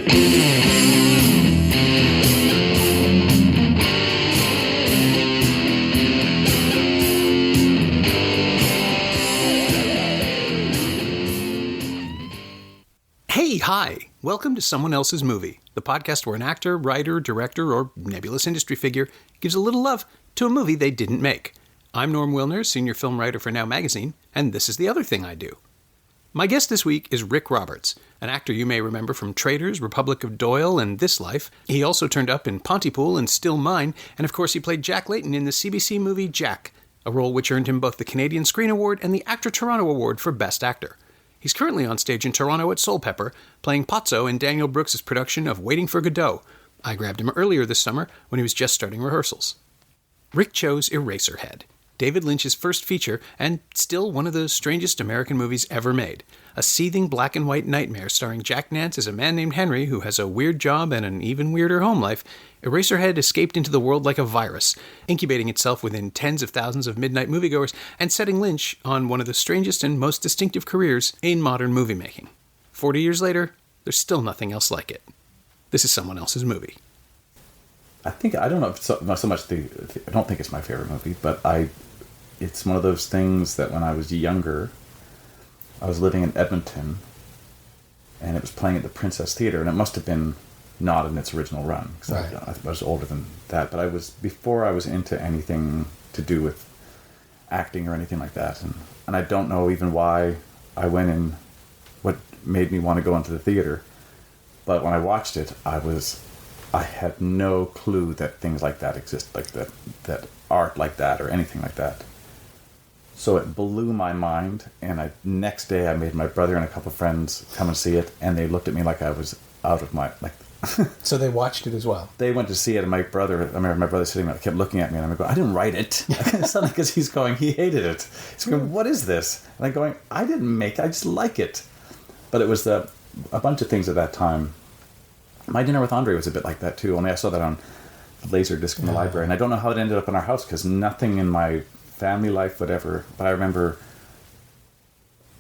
Hi, welcome to Someone Else's Movie, the podcast where an actor, writer, director, or nebulous industry figure gives a little love to a movie they didn't make. I'm Norm Wilner, senior film writer for Now Magazine, and this is the other thing I do. My guest this week is Rick Roberts, an actor you may remember from Traitors, Republic of Doyle, and This Life. He also turned up in Pontypool and Still Mine, and of course he played Jack Layton in the CBC movie Jack, a role which earned him both the Canadian Screen Award and the Actor Toronto Award for Best Actor. He's currently on stage in Toronto at Soulpepper, playing Pozzo in Daniel Brooks' production of Waiting For Godot. I grabbed him earlier this summer when he was just starting rehearsals. Rick chose Eraserhead, David Lynch's first feature, and still one of the strangest American movies ever made. A seething black and white nightmare starring Jack Nance as a man named Henry who has a weird job and an even weirder home life. Eraserhead escaped into the world like a virus, incubating itself within tens of thousands of midnight moviegoers and setting Lynch on one of the strangest and most distinctive careers in modern movie making. 40 years later, there's still nothing else like it. This is Someone Else's Movie. I don't know if so much I don't think it's my favorite movie, but it's one of those things that when I was younger, I was living in Edmonton, and it was playing at the Princess Theatre, and it must have been not in its original run, because I was older than that, but before I was into anything to do with acting or anything like that, and I don't know even why I went in, what made me want to go into the theatre, but when I watched it, I had no clue that things like that exist, like that art like that or anything like that. So it blew my mind, and next day I made my brother and a couple of friends come and see it, and they looked at me like I was out of my... So they watched it as well? They went to see it, and I remember my brother sitting there, kept looking at me, and I'm going, I didn't write it. Suddenly, because he's going, he hated it. He's going, what is this? And I'm going, I didn't make it, I just like it. But it was a bunch of things at that time. My Dinner with Andre was a bit like that too, only I saw that on Laserdisc in the library, and I don't know how it ended up in our house, because nothing in my family life, whatever, but I remember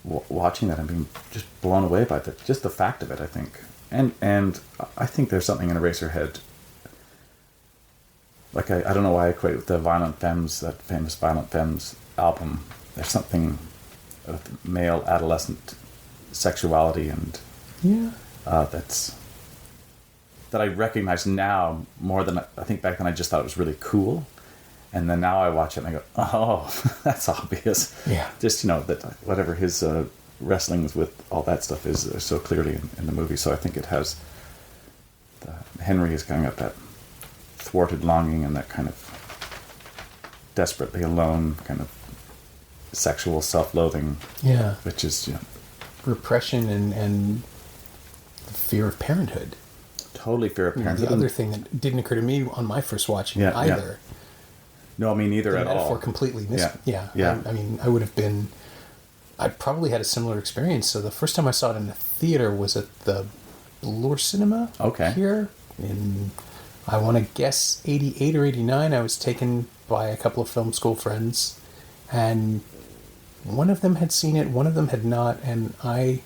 watching that and being just blown away by just the fact of it, I think. And I think there's something in Eraserhead, like I don't know why I equate with the Violent Femmes, that famous Violent Femmes album. There's something of male adolescent sexuality and that I recognize now more than I think back then. I just thought it was really cool. And then now I watch it and I go, oh, that's obvious. Yeah. Just, that whatever his wrestlings with all that stuff is so clearly in the movie. So I think it has... Henry is kind of that thwarted longing and that kind of desperately alone kind of sexual self-loathing. Yeah. Which is, repression and fear of parenthood. Totally fear of parenthood. The other thing that didn't occur to me on my first watching either... Yeah. No, me neither at all. The metaphor completely missed. Yeah. I mean, I probably had a similar experience. So the first time I saw it in the theater was at the Bloor Cinema here in, I want to guess, 88 or 89. I was taken by a couple of film school friends, and one of them had seen it, one of them had not, and I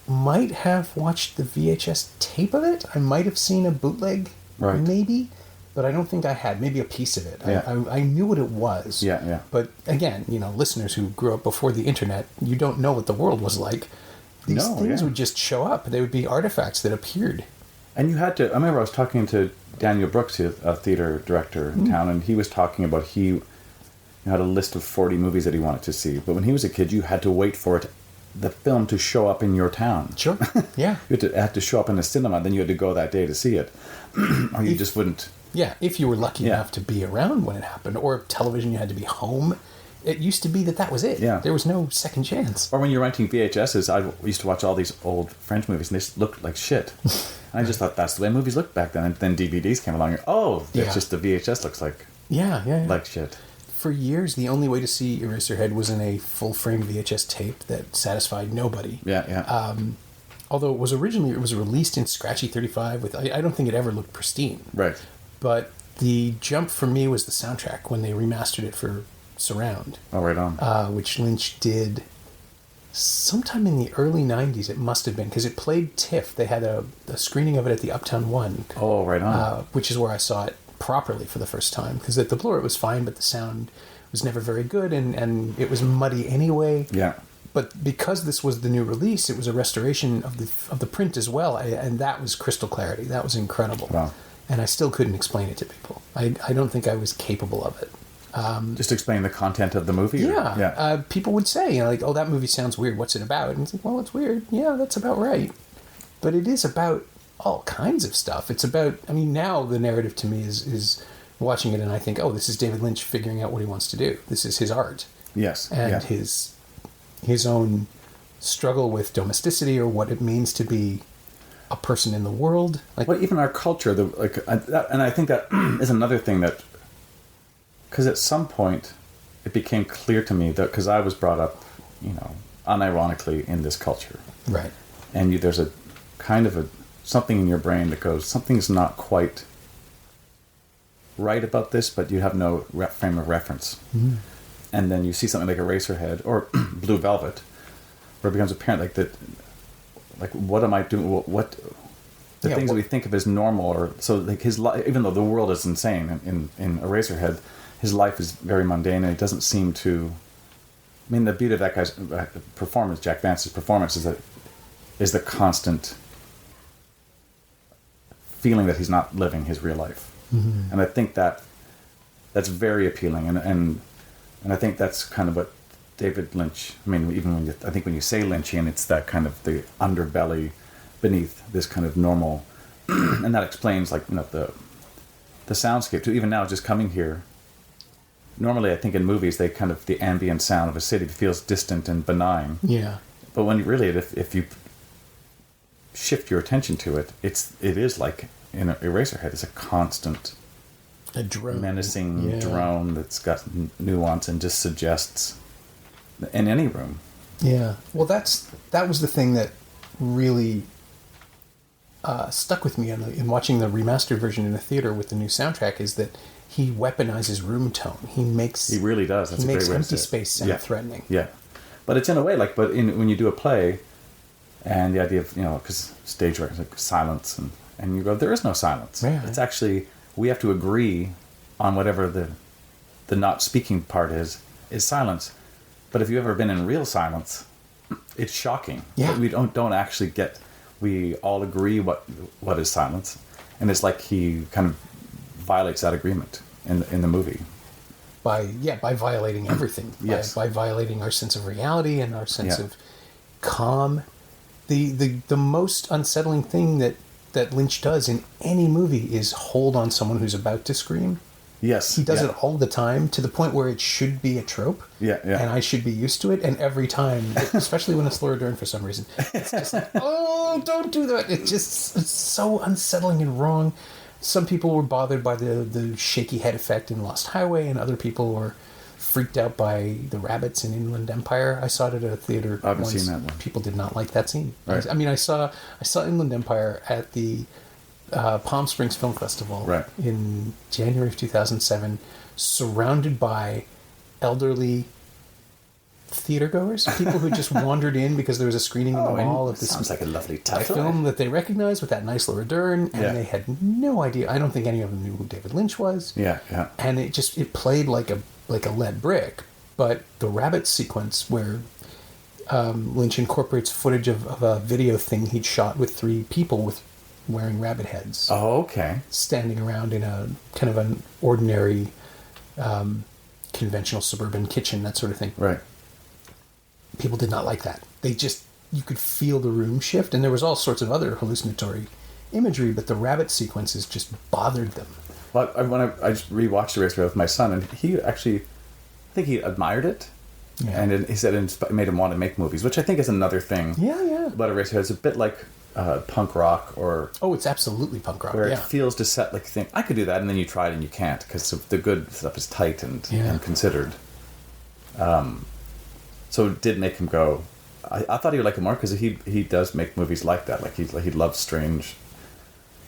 might have watched the VHS tape of it. I might have seen a bootleg, maybe. But I don't think I had. Maybe a piece of it. Yeah. I knew what it was. Yeah. But again, listeners who grew up before the internet, you don't know what the world was like. These things would just show up. They would be artifacts that appeared. And you had to... I remember I was talking to Daniel Brooks, a theater director in town, and he was talking about he had a list of 40 movies that he wanted to see. But when he was a kid, you had to wait for the film to show up in your town. Sure. Yeah. You had to show up in the cinema, then you had to go that day to see it. Or you just wouldn't... Yeah, if you were lucky enough to be around when it happened, or television, you had to be home. It used to be that was it. Yeah. There was no second chance. Or when you're renting VHSs, I used to watch all these old French movies, and they looked like shit. And I just thought that's the way movies looked back then. And then DVDs came along, and it's just the VHS looks like like shit. For years, the only way to see Eraserhead was in a full-frame VHS tape that satisfied nobody. Yeah. Although it was released in scratchy 35 I don't think it ever looked pristine. Right. But the jump for me was the soundtrack when they remastered it for surround. Oh, right on. Which Lynch did sometime in the early 90s, it must have been, because it played TIFF. They had a screening of it at the Uptown One. Oh, right on. Which is where I saw it properly for the first time. Because at the Blu-ray it was fine, but the sound was never very good, and it was muddy anyway. Yeah. But because this was the new release, it was a restoration of the print as well, and that was crystal clarity. That was incredible. Wow. And I still couldn't explain it to people. I don't think I was capable of it. Just explain the content of the movie? Yeah. People would say, like, oh, that movie sounds weird. What's it about? And it's like, well, it's weird. Yeah, that's about right. But it is about all kinds of stuff. It's about, I mean, now the narrative to me is watching it and I think, oh, this is David Lynch figuring out what he wants to do. This is his art. Yes. And his own struggle with domesticity, or what it means to be a person in the world. Like, well, even our culture, and I think that is another thing that, because at some point it became clear to me that, because I was brought up, unironically in this culture. Right. And there's a kind of something in your brain that goes, something's not quite right about this, but you have no frame of reference. Mm-hmm. And then you see something like Eraserhead or Blue Velvet, where it becomes apparent like what am I doing? What the things that we think of as normal, or so like his life, even though the world is insane in Eraserhead, his life is very mundane, and he doesn't seem to. I mean, the beauty of that guy's performance, Jack Vance's performance, is the constant feeling that he's not living his real life. Mm-hmm. And I think that's very appealing, and I think that's kind of what David Lynch. I mean, even when you say Lynchian, it's that kind of the underbelly beneath this kind of normal, and that explains the soundscape too. Even now, just coming here. Normally, I think in movies, the ambient sound of a city feels distant and benign. Yeah. But when if you shift your attention to it, it is like in Eraserhead. It's a constant, drone, menacing drone that's got nuance and just suggests in any room. Yeah. Well, that was the thing that really stuck with me in watching the remastered version in the theater with the new soundtrack, is that he weaponizes room tone. He really does. That's he makes empty space sound threatening. Yeah, but it's in a way when you do a play, and the idea of because stage work is like silence, and you go, there is no silence. Yeah. It's actually, we have to agree on whatever the not speaking part is silence. But if you've ever been in real silence, it's shocking. Yeah, we don't actually get. We all agree what is silence, and it's like he kind of violates that agreement in the movie by violating everything. Yes. by violating our sense of reality and our sense of calm. The most unsettling thing that Lynch does in any movie is hold on someone who's about to scream. Yes. He does it all the time, to the point where it should be a trope. Yeah. And I should be used to it. And every time, especially when it's Laura Dern for some reason, it's just like, oh, don't do that. It's so unsettling and wrong. Some people were bothered by the shaky head effect in Lost Highway, and other people were freaked out by the rabbits in Inland Empire. I saw it at a theater I haven't seen that one. People did not like that scene. Right. I mean, I saw Inland Empire at the Palm Springs Film Festival in January of 2007, surrounded by elderly theatergoers, people who just wandered in because there was a screening in the mall of this. Sounds like a lovely title. Film that they recognized with that nice Laura Dern, and they had no idea. I don't think any of them knew who David Lynch was. Yeah. And it played like a lead brick. But the rabbit sequence where Lynch incorporates footage of a video thing he'd shot with 3 people wearing rabbit heads. Oh, okay. Standing around in a kind of an ordinary, conventional suburban kitchen, that sort of thing. Right. People did not like that. You could feel the room shift, and there was all sorts of other hallucinatory imagery, but the rabbit sequences just bothered them. Well, when I just rewatched Eraserhead with my son, and he actually, I think he admired it. Yeah. And he said it made him want to make movies, which I think is another thing. Yeah. But Eraserhead is a bit like punk rock, or it's absolutely punk rock. Where it feels to set, like, think I could do that, and then you try it and you can't, because the good stuff is tight and considered. So it did make him go. I thought he would like it more, because he does make movies like that. Like he loves strange,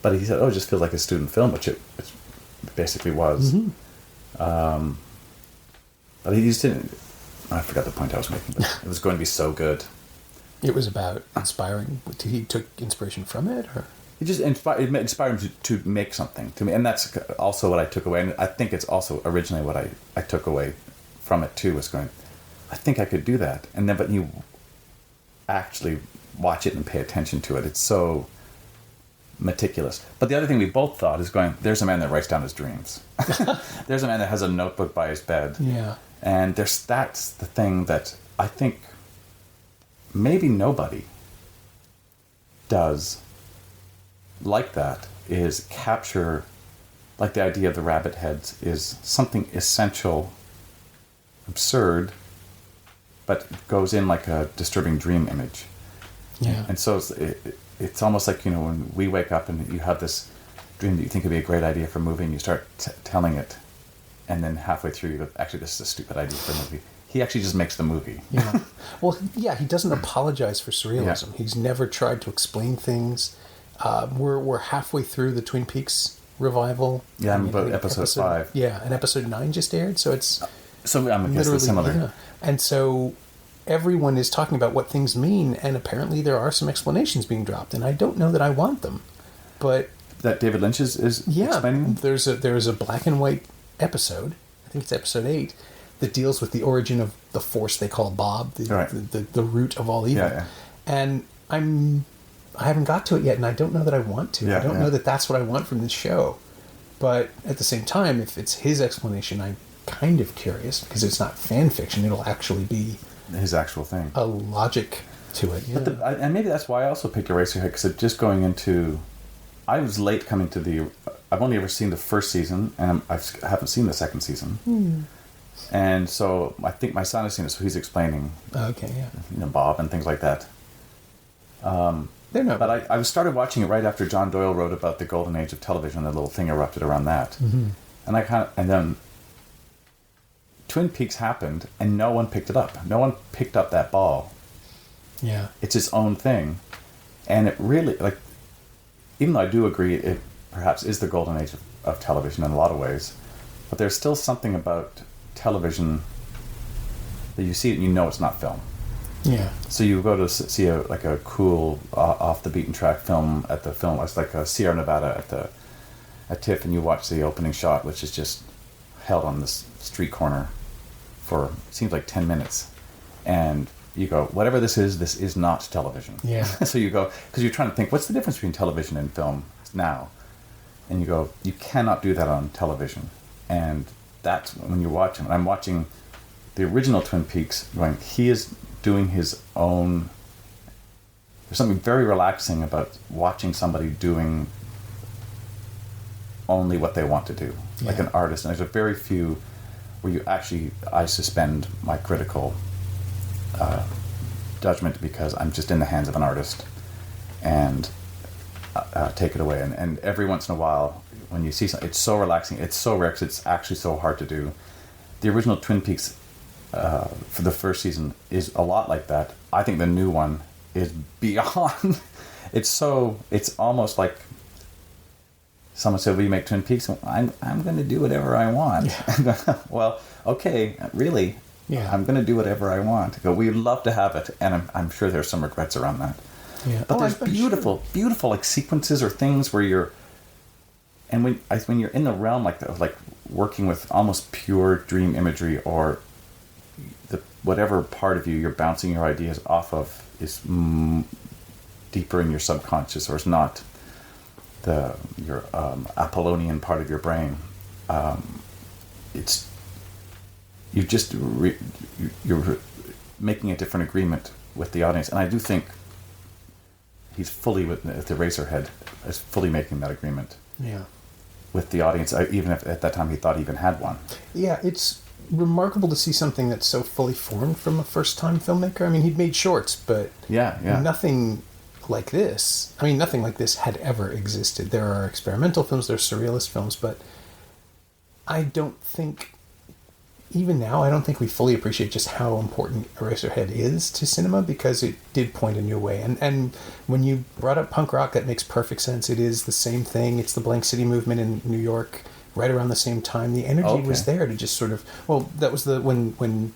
but he said, "Oh, it just feels like a student film," which it basically was. Mm-hmm. But he just didn't. I forgot the point I was making. But it was going to be so good. It was about inspiring. He took inspiration from it, or it just inspired him to make something to me, and that's also what I took away. And I think it's also originally what I took away from it too, was going, I think I could do that. And then, but you actually watch it and pay attention to it, it's so meticulous. But the other thing we both thought is going, there's a man that writes down his dreams. There's a man that has a notebook by his bed. Yeah. And that's the thing that I think maybe nobody does like that, is capture, like the idea of the rabbit heads is something essential, absurd, but goes in like a disturbing dream image. Yeah. And so it's almost like, when we wake up and you have this dream that you think would be a great idea for a movie, and you start telling it, and then halfway through you go, actually, this is a stupid idea for a movie. He actually just makes the movie. Yeah. Well, yeah, he doesn't apologize for surrealism. Yeah. He's never tried to explain things. We're halfway through the Twin Peaks revival. Yeah, I'm about episode 5. Yeah, and episode 9 just aired, so it's so I'm literally similar. Yeah. And so everyone is talking about what things mean, and apparently there are some explanations being dropped, and I don't know that I want them. But that David Lynch is explaining? There's a black and white episode, I think it's episode 8, that deals with the origin of the force they call Bob, the root of all evil. Yeah. And I haven't got to it yet, and I don't know that I want to. Yeah, I don't know that that's what I want from this show. But at the same time, if it's his explanation, I'm kind of curious, because it's not fan fiction. It'll actually be his actual thing. A logic to it. Yeah. But and maybe that's why I also picked Eraserhead, because it just going into... I was late coming to the... I've only ever seen the first season, and I haven't seen the second season. And so I think my son has seen it, so he's explaining okay, yeah. Bob and things like that. They're not. But I started watching it right after John Doyle wrote about the golden age of television. The little thing erupted around that. Mm-hmm. And then Twin Peaks happened, and no one picked it up. No one picked up that ball. Yeah. It's its own thing. And it really, like, even though I do agree it perhaps is the golden age of television in a lot of ways, but there's still something about television that you see it and you know it's not film. Yeah. So you go to see a cool off the beaten track film at the film. It's like a Sierra Nevada at TIFF, and you watch the opening shot, which is just held on this street corner for seems like 10 minutes, and you go, whatever this is not television. Yeah. So you go, because you're trying to think, what's the difference between television and film now? And you go, you cannot do that on television. And that's when you're watching. And I'm watching the original Twin Peaks, going, he is doing his own... There's something very relaxing about watching somebody doing only what they want to do, like an artist. And there's a very few where you actually, I suspend my critical judgment, because I'm just in the hands of an artist, and take it away. And every once in a while, when you see something, it's so relaxing, it's so rare, 'cause it's actually so hard to do. The original Twin Peaks for the first season is a lot like that. I think the new one is beyond. It's almost like someone said, "Will you make Twin Peaks?" I'm going to do whatever I want. Yeah. Well, okay, really. Yeah. I'm going to do whatever I want. We'd love to have it, and I'm sure there's some regrets around that. Yeah. But there's beautiful like sequences or things where you're, and when you're in the realm like working with almost pure dream imagery, or whatever part of you you're bouncing your ideas off of is deeper in your subconscious, or is not your Apollonian part of your brain. It's you're making a different agreement with the audience, and I do think he's fully with the Eraserhead is fully making that agreement. Yeah. With the audience, even if at that time he thought he even had one. Yeah, it's remarkable to see something that's so fully formed from a first-time filmmaker. I mean, he'd made shorts, but nothing like this. I mean, nothing like this had ever existed. There are experimental films, there are surrealist films, but I don't think, even now, I don't think we fully appreciate just how important Eraserhead is to cinema, because it did point a new way. And when you brought up punk rock, that makes perfect sense. It is the same thing. It's the Blank City movement in New York right around the same time. The energy was there to just sort of... Well, that was when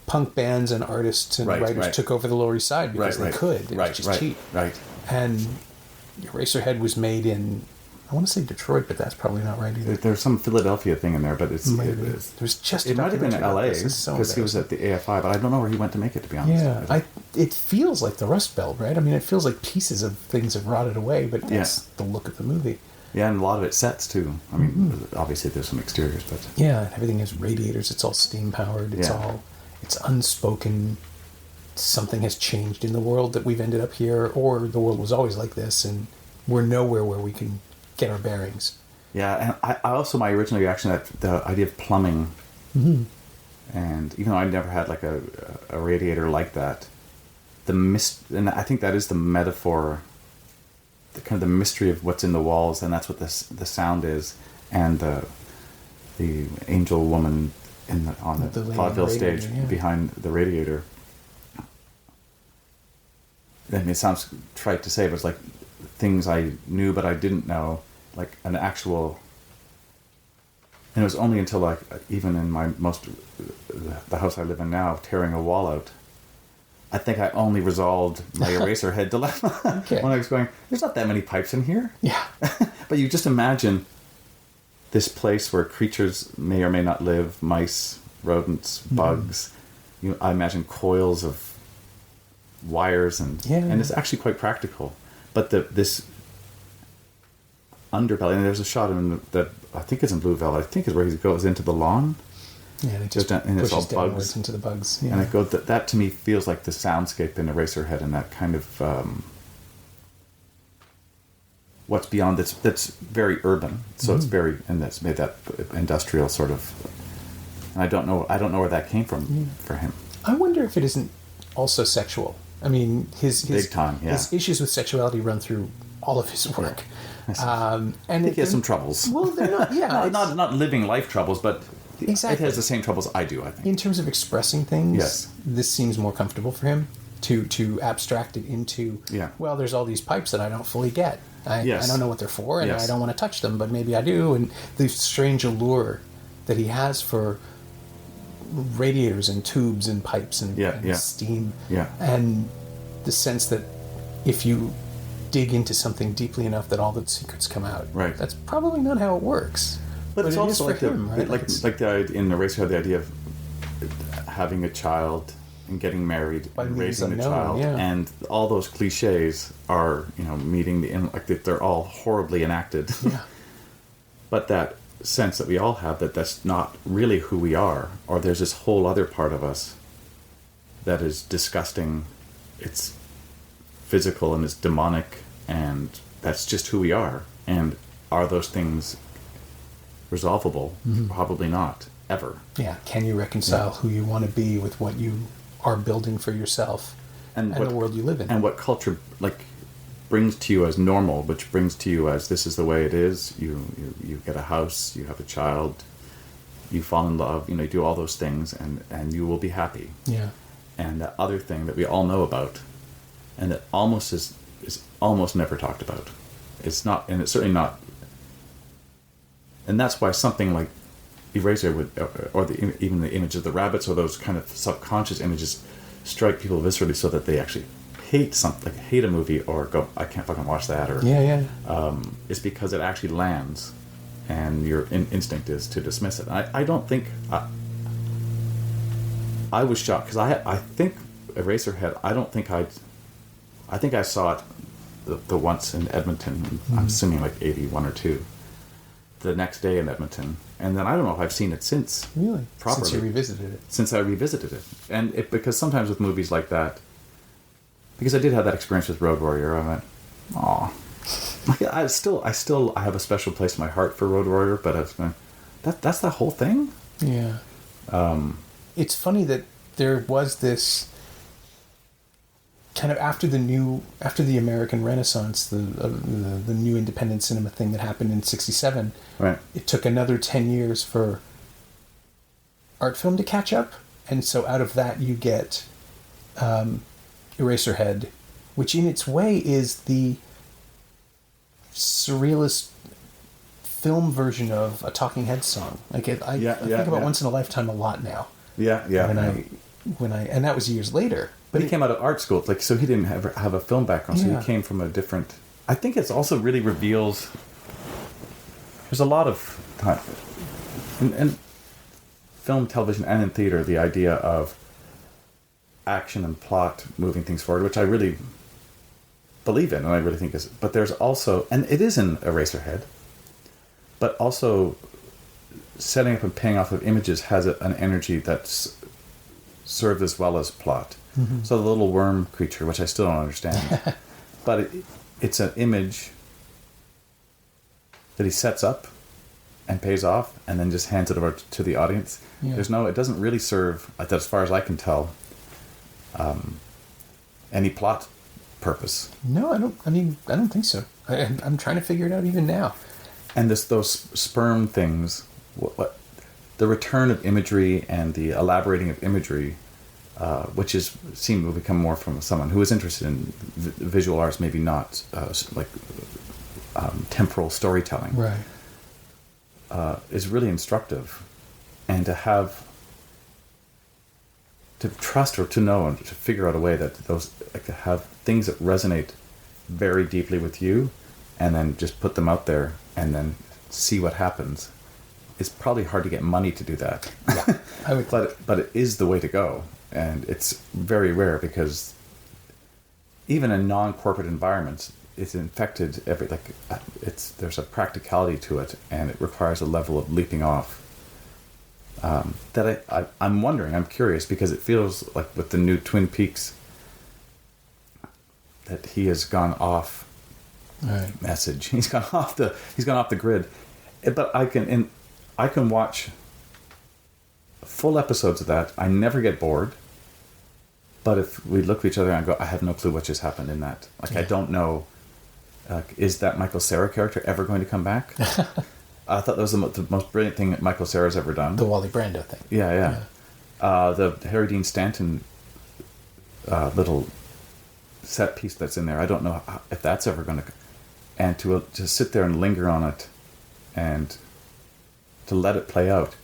punk bands and artists and writers took over the Lower East Side because they could. It was just cheap. Right. And Eraserhead was made in, I want to say Detroit, but that's probably not right either. There's some Philadelphia thing in there, but it might have been L.A. because he was at the AFI, but I don't know where he went to make it, to be honest. Yeah, it feels like the Rust Belt, right? I mean, it feels like pieces of things have rotted away, but that's the look of the movie. Yeah, and a lot of it sets, too. I mean, obviously there's some exteriors, but... Yeah, everything has radiators. It's all steam-powered. It's unspoken. Something has changed in the world that we've ended up here, or the world was always like this, and we're nowhere where we can get our bearings. Yeah, and I also, my original reaction to the idea of plumbing, and even though I never had like a radiator like that, and I think that is the metaphor, the kind of the mystery of what's in the walls, and that's what the sound is, and the angel woman on the vaudeville stage behind the radiator. I mean, it sounds trite to say, but it's like things I knew but I didn't know, like an actual. And it was only until, like, even in the house I live in now, tearing a wall out, I think I only resolved my Eraserhead dilemma when I was going, there's not that many pipes in here. Yeah. But you just imagine this place where creatures may or may not live, mice, rodents, bugs. I imagine coils of wires and it's actually quite practical. But this underbelly, and there's a shot that I think is in Blue Velvet, I think is where he goes into the lawn. Yeah, and it just down, and it's all bugs into the bugs. Yeah. And it goes that to me feels like the soundscape in Eraserhead, and that kind of what's beyond that's very urban. So it's very, and that's made that industrial sort of. And I don't know where that came from for him. I wonder if it isn't also sexual. I mean, his big time. Yeah. His issues with sexuality run through all of his work. And I think he has some troubles. Well, they're not. Yeah, not living life troubles, but exactly. It has the same troubles I do. I think in terms of expressing things, this seems more comfortable for him to abstract it into. Yeah. Well, there's all these pipes that I don't fully get. I don't know what they're for, and I don't want to touch them, but maybe I do. And the strange allure that he has for radiators and tubes and pipes and steam, and the sense that if you dig into something deeply enough that all the secrets come out. Right. That's probably not how it works. But it's also like him, right? like in Eraserhead, the idea of having a child and getting married and raising a child, and all those cliches are meeting they're all horribly enacted. Yeah. But that sense that we all have that's not really who we are, or there's this whole other part of us that is disgusting. It's physical and it's demonic, and that's just who we are. And are those things resolvable? Probably not, ever. Yeah. Can you reconcile who you want to be with what you are building for yourself and the world you live in? And what culture brings to you as normal, which brings to you as this is the way it is. You get a house, you have a child, you fall in love, you do all those things, and you will be happy. Yeah. And that other thing that we all know about, and that almost is almost never talked about. It's not, and it's certainly not. And that's why something like Eraser even the image of the rabbits, or those kind of subconscious images, strike people viscerally, so that they actually hate something, hate a movie, or go, I can't fucking watch that, or it's because it actually lands, and your instinct is to dismiss it. I don't think I was shocked, because I think Eraserhead, I think I saw it the once in Edmonton. I'm assuming like 81 or 2. The next day in Edmonton, and then I don't know if I've seen it since. Really? Properly. Since you revisited it. Since I revisited it, and because sometimes with movies like that, because I did have that experience with Road Warrior, I went, "Aw." I still have a special place in my heart for Road Warrior, but I was going, that's the whole thing. Yeah. It's funny that there was this kind of after the American Renaissance, the new independent cinema thing that happened in '67. Right. It took another 10 years for art film to catch up, and so out of that you get Eraserhead, which in its way is the surrealist film version of a Talking Heads song. Like I think about Once in a Lifetime a lot now. Yeah, yeah. And and that was years later. But he came out of art school, like, so he didn't have a film background, so he came from a different... I think it's also really reveals... There's a lot of time... In film, television, and in theater, the idea of action and plot moving things forward, which I really believe in, and I really think is... But there's also... And it is in Eraserhead, but also setting up and paying off of images has an energy that's served as well as plot. Mm-hmm. So the little worm creature, which I still don't understand, but it's an image that he sets up and pays off, and then just hands it over to the audience. Yeah. It doesn't really serve, as far as I can tell, any plot purpose. No, I don't think so. I'm trying to figure it out even now. And those sperm things, the return of imagery and the elaborating of imagery, which seemed to become more from someone who is interested in visual arts, maybe not temporal storytelling, right? Is really instructive, and to trust or to know and to figure out a way that to have things that resonate very deeply with you, and then just put them out there and then see what happens. It's probably hard to get money to do that. Yeah, I would. but it is the way to go, and it's very rare because even in non-corporate environments, it's infected there's a practicality to it, and it requires a level of leaping off that I'm wondering. I'm curious because it feels like with the new Twin Peaks that he has gone off message. He's gone off the grid. But I can watch full episodes of that. I never get bored. But if we look at each other and go, I have no clue what just happened in that. I don't know. Is that Michael Cera character ever going to come back? I thought that was the most brilliant thing that Michael Cera's ever done. The Wally Brando thing. Yeah. The Harry Dean Stanton little set piece that's in there. I don't know if that's ever going to... And to sit there and linger on it and to let it play out.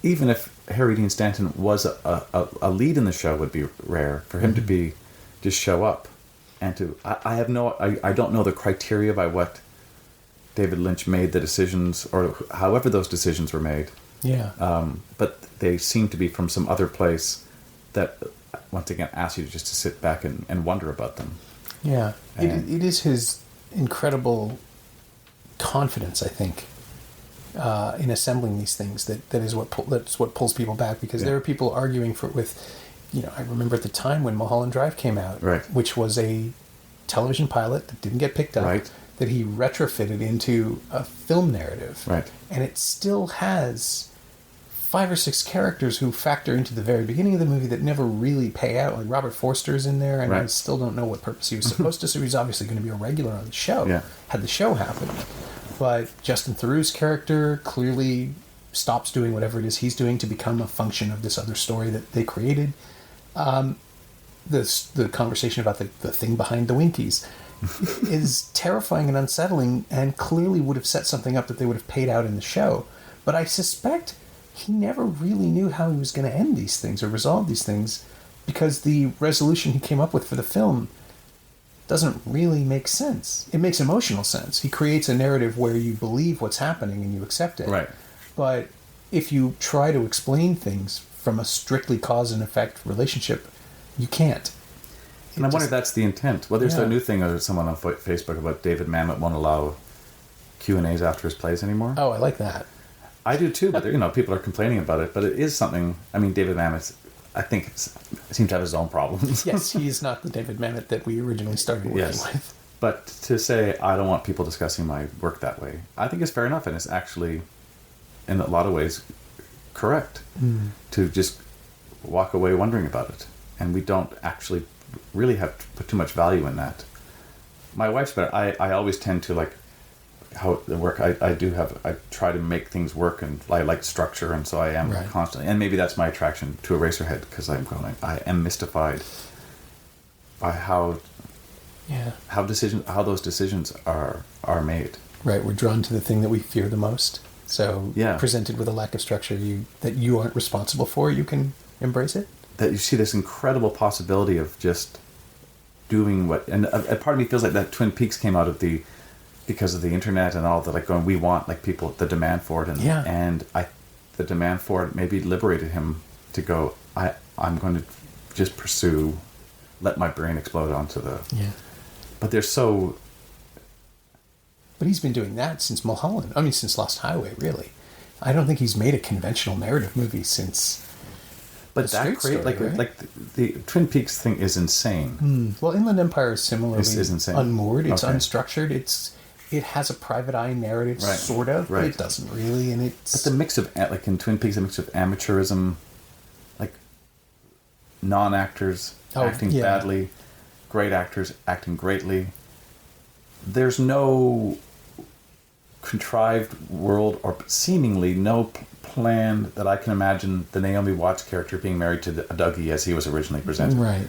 Even if Harry Dean Stanton was a lead in the show, would be rare. For him to just show up. And I don't know the criteria by what David Lynch made the decisions, or however those decisions were made. Yeah. But they seem to be from some other place that, once again, asks you just to sit back and wonder about them. Yeah. It is his incredible confidence, I think, in assembling these things that's what pulls people back, because there are people arguing with. I remember at the time when Mulholland Drive came out, right, which was a television pilot that didn't get picked up, right, that he retrofitted into a film narrative. Right. And it still has 5 or 6 characters who factor into the very beginning of the movie that never really pay out. Like Robert Forster's in there, and I still don't know what purpose he was supposed to serve. He's obviously going to be a regular on the show, had the show happened. But Justin Theroux's character clearly stops doing whatever it is he's doing to become a function of this other story that they created. The conversation about the thing behind the Winkies is terrifying and unsettling, and clearly would have set something up that they would have paid out in the show. But I suspect he never really knew how he was going to end these things or resolve these things, because the resolution he came up with for the film doesn't really make sense. It makes emotional sense. He creates a narrative where you believe what's happening and you accept it. Right. But if you try to explain things from a strictly cause and effect relationship, you can't. And I wonder if that's the intent. Well, there's a new thing or someone on Facebook about David Mamet won't allow Q&As after his plays anymore. Oh, I like that. I do too, but people are complaining about it. But it is something. I mean, David Mamet, I think, seems to have his own problems. Yes, he's not the David Mamet that we originally started working with. But to say, I don't want people discussing my work that way, I think is fair enough, and it's actually, in a lot of ways, correct to just walk away wondering about it. And we don't actually really have to put too much value in that. My wife's better. I always tend to like how the work I try to make things work, and I like structure, and so I am constantly, and maybe that's my attraction to Eraserhead, because I am mystified by how those decisions are made. Right, we're drawn to the thing that we fear the most. So presented with a lack of structure that you aren't responsible for, you can embrace it. that you see this incredible possibility of just doing what, and a part of me feels like that Twin Peaks came out of because of the internet and all that, like going, we want, like, people, the demand for it, and the demand for it maybe liberated him to go, I'm going to just pursue, let my brain explode onto the, but they're so. But he's been doing that since Mulholland. I mean, since Lost Highway, really. I don't think he's made a conventional narrative movie since. But that great, like the Twin Peaks thing is insane. Well, Inland Empire is similarly is insane. Unmoored. It's unstructured. It has a private eye narrative, sort of, but it doesn't really. And it's but the mix of, like in Twin Peaks, a mix of amateurism, like non-actors acting badly, great actors acting greatly. There's no contrived world, or seemingly no plan that I can imagine the Naomi Watts character being married to Dougie as he was originally presented. Right.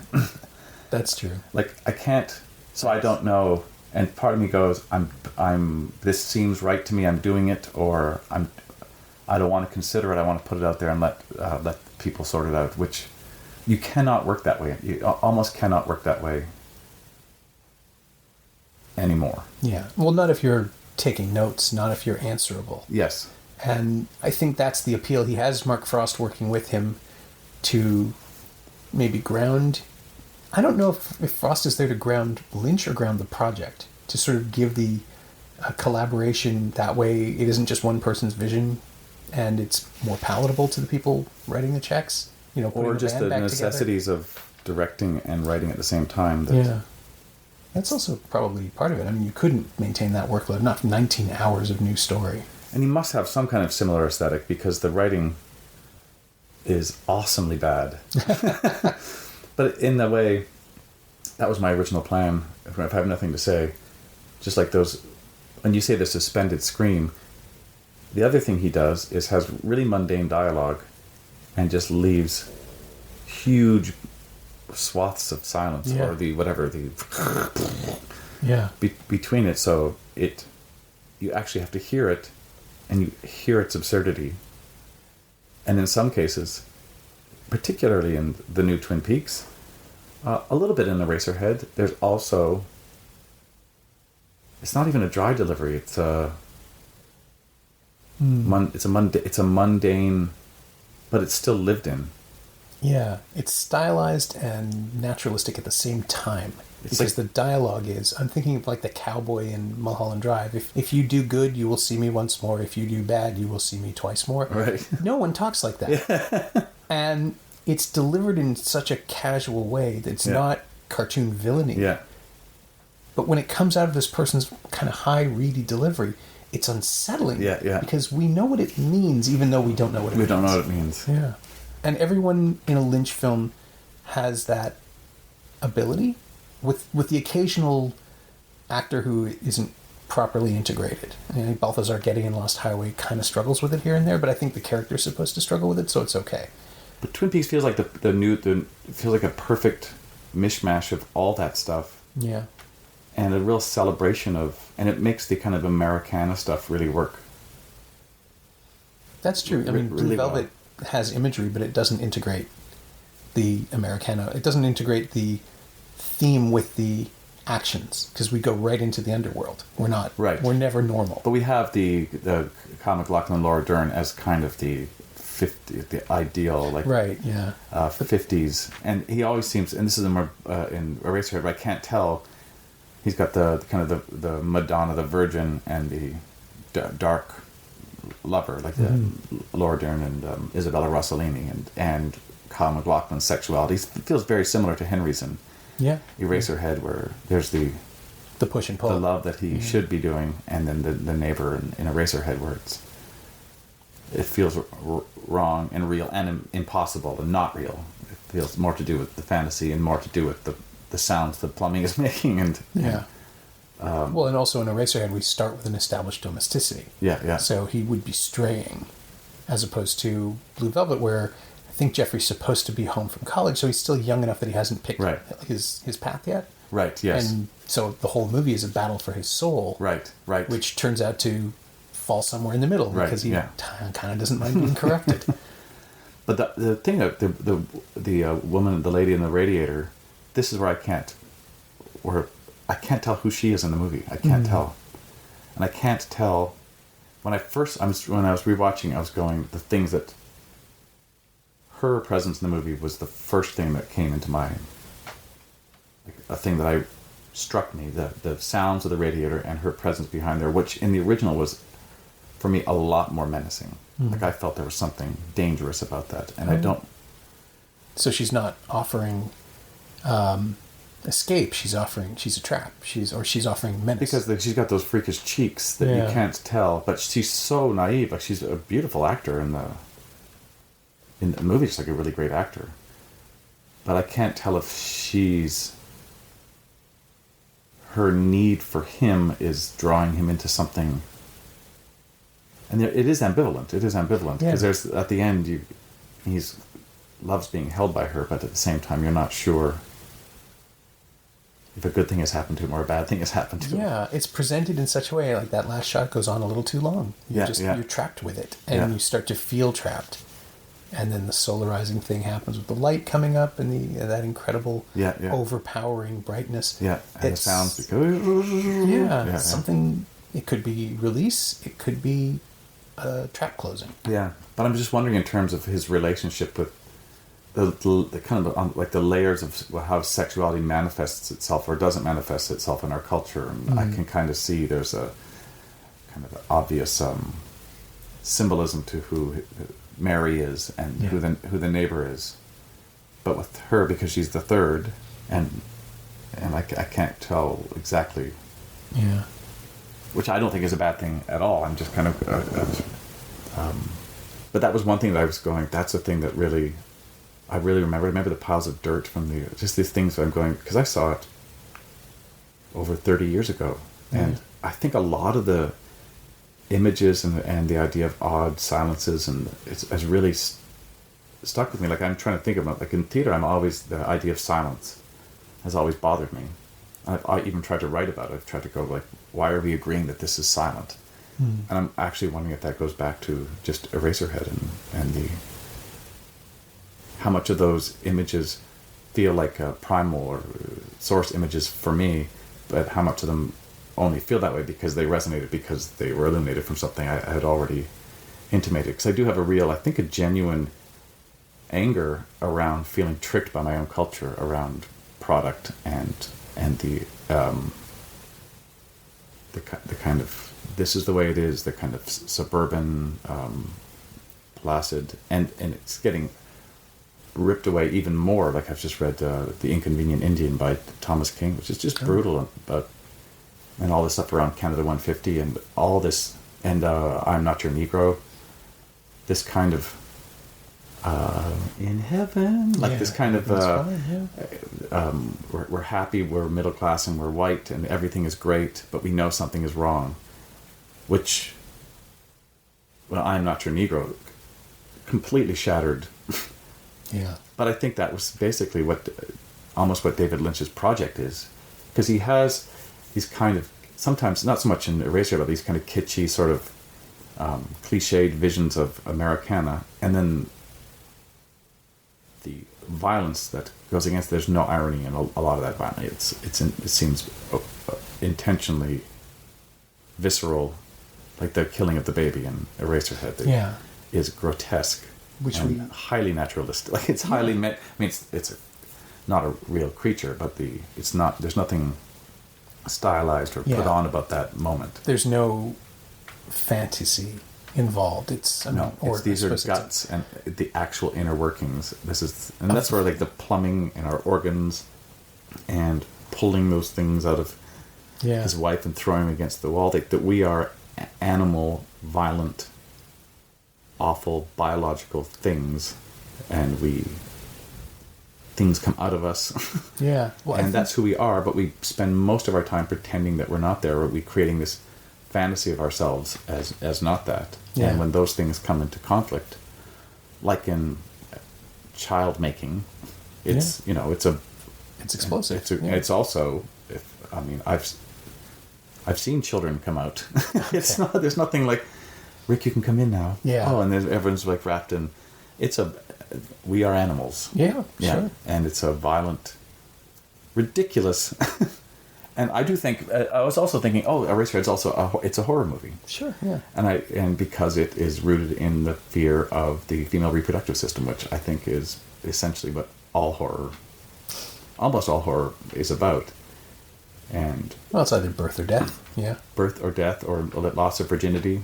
That's true. Like, I can't, so I don't know, and part of me goes, I'm this seems right to me, I'm doing it, or I don't want to consider it, I want to put it out there and let people sort it out, which you cannot work that way. You almost cannot work that way anymore. Yeah. Well, not if you're taking notes, not if you're answerable. Yes. And I think that's the appeal. He has Mark Frost working with him to maybe ground. I don't know if Frost is there to ground Lynch or ground the project, to sort of give the collaboration that way. It isn't just one person's vision, and it's more palatable to the people writing the checks. You know, or just the necessities of directing and writing at the same time. That's also probably part of it. I mean, you couldn't maintain that workload, not 19 hours of new story. And he must have some kind of similar aesthetic, because the writing is awesomely bad. But in a way, that was my original plan. If I have nothing to say, just like those, when you say the suspended scream, the other thing he does is has really mundane dialogue and just leaves huge swaths of silence, or the whatever, the between it, so you actually have to hear it, and you hear its absurdity. And in some cases, particularly in the new Twin Peaks, a little bit in Eraserhead, there's also, it's not even a dry delivery, it's a mundane, but it's still lived in. Yeah, it's stylized and naturalistic at the same time. It's because the dialogue is, I'm thinking of like the cowboy in Mulholland Drive. If you do good, you will see me once more. If you do bad, you will see me twice more. Right. No one talks like that. Yeah. And it's delivered in such a casual way that it's not cartoon villainy. Yeah. But when it comes out of this person's kind of high, reedy delivery, it's unsettling. Yeah. Because we know what it means, even though we don't know what it means. We don't know what it means. Yeah. And everyone in a Lynch film has that ability, with the occasional actor who isn't properly integrated. I mean, Balthazar Getty in Lost Highway kind of struggles with it here and there, but I think the character's supposed to struggle with it, so it's okay. But Twin Peaks feels like it feels like a perfect mishmash of all that stuff. Yeah. And a real celebration of, and it makes the kind of Americana stuff really work. That's true. I mean, Blue Velvet has imagery, but it doesn't integrate the Americana. It doesn't integrate the theme with the actions, because we go right into the underworld. We're not. Right. We're never normal. But we have the Kyle MacLachlan, Laura Dern as kind of the ideal, like, right, yeah, 50s, and he always seems, and this is in Eraserhead, but I can't tell. He's got the kind of the Madonna, the Virgin, and the dark lover, like Laura Dern and Isabella Rossellini, and Kyle MacLachlan's sexuality feels very similar to Henry's in Eraserhead, where there's the push and pull, the love that he should be doing, and then the neighbor in Eraserhead, where it feels wrong and real and impossible and not real. It feels more to do with the fantasy and more to do with the sounds the plumbing is making, and well, and also in Eraserhead we start with an established domesticity. Yeah. So he would be straying, as opposed to Blue Velvet, where I think Jeffrey's supposed to be home from college, so he's still young enough that he hasn't picked his path yet. Right. Yes. And so the whole movie is a battle for his soul. Right. Which turns out to fall somewhere in the middle, because he kind of doesn't mind being corrupted. But the thing that the woman, the lady in the radiator, this is where I can't tell who she is in the movie. I can't tell, and I can't tell. When I was rewatching, I was going, the things that her presence in the movie was the first thing that came into mind. Like a thing that struck me, the sounds of the radiator and her presence behind there, which in the original was, for me, a lot more menacing. Like I felt there was something dangerous about that, and I don't. So she's not offering escape. She's a trap. She's offering menace. Because she's got those freakish cheeks that you can't tell, but she's so naive. Like she's a beautiful actor in the movie. She's like a really great actor, but I can't tell if her need for him is drawing him into something. And it is ambivalent. Because there's at the end, he's loves being held by her, but at the same time, you're not sure if a good thing has happened to him or a bad thing has happened to him. Yeah, it's presented in such a way, like that last shot goes on a little too long. You're trapped with it, and you start to feel trapped. And then the solarizing thing happens with the light coming up and that incredible overpowering brightness. Yeah, and the sounds because something. It could be release. It could be trap closing. Yeah, but I'm just wondering in terms of his relationship with the kind of like the layers of how sexuality manifests itself or doesn't manifest itself in our culture. And I can kind of see there's a kind of obvious symbolism to who Mary is and who the neighbor is. But with her, because she's the third, and I can't tell exactly. Yeah. Which I don't think is a bad thing at all. I'm just kind of... but that was one thing that I was going... That's the thing that really... I really remember. I remember the piles of dirt from just these things that I'm going... Because I saw it over 30 years ago. And I think a lot of the images and the idea of odd silences and has really stuck with me. Like I'm trying to think about... Like in theater, the idea of silence has always bothered me. I even tried to write about it. I've tried to go like, why are we agreeing that this is silent? And I'm actually wondering if that goes back to just Eraserhead and the how much of those images feel like primal or source images for me, but how much of them only feel that way because they resonated because they were illuminated from something I had already intimated. Because I do have I think a genuine anger around feeling tricked by my own culture around product and the kind of this is the way it is, the kind of suburban, placid, and it's getting ripped away even more. Like I've just read The Inconvenient Indian by Thomas King, which is just brutal, and all this stuff around Canada 150 and all this, and I'm Not Your Negro, this kind of in heaven, like this kind of we're happy, we're middle class, and we're white, and everything is great, but we know something is wrong. Which, well, I'm Not Your Negro, completely shattered. Yeah. But I think that was basically almost what David Lynch's project is, because he has these kind of sometimes not so much in Eraser, but these kind of kitschy sort of cliched visions of Americana, and then the violence that goes against. There's no irony in a lot of that violence. It seems intentionally visceral, like the killing of the baby in Eraserhead. Is grotesque, highly naturalistic. Like it's highly. It's not a real creature, but it's not. There's nothing stylized or put on about that moment. There's no fantasy involved. These are guts and the actual inner workings. That's where like the plumbing in our organs and pulling those things out of his wife and throwing them against the wall. That we are animal, violent, awful biological things, and things come out of us. And that's who we are. But we spend most of our time pretending that we're not there, or we creating this fantasy of ourselves as not that. And when those things come into conflict, like child making, it's explosive. It's also, I've seen children come out. It's not. There's nothing like, Rick, you can come in now. Yeah. Oh, and everyone's like wrapped in. It's we are animals. Yeah, sure. And it's a violent, ridiculous. And I do think I was also thinking, Eraserhead's also it's a horror movie. Sure, yeah. And because it is rooted in the fear of the female reproductive system, which I think is essentially what almost all horror is about. And well, it's either birth or death. Yeah, birth or death or loss of virginity.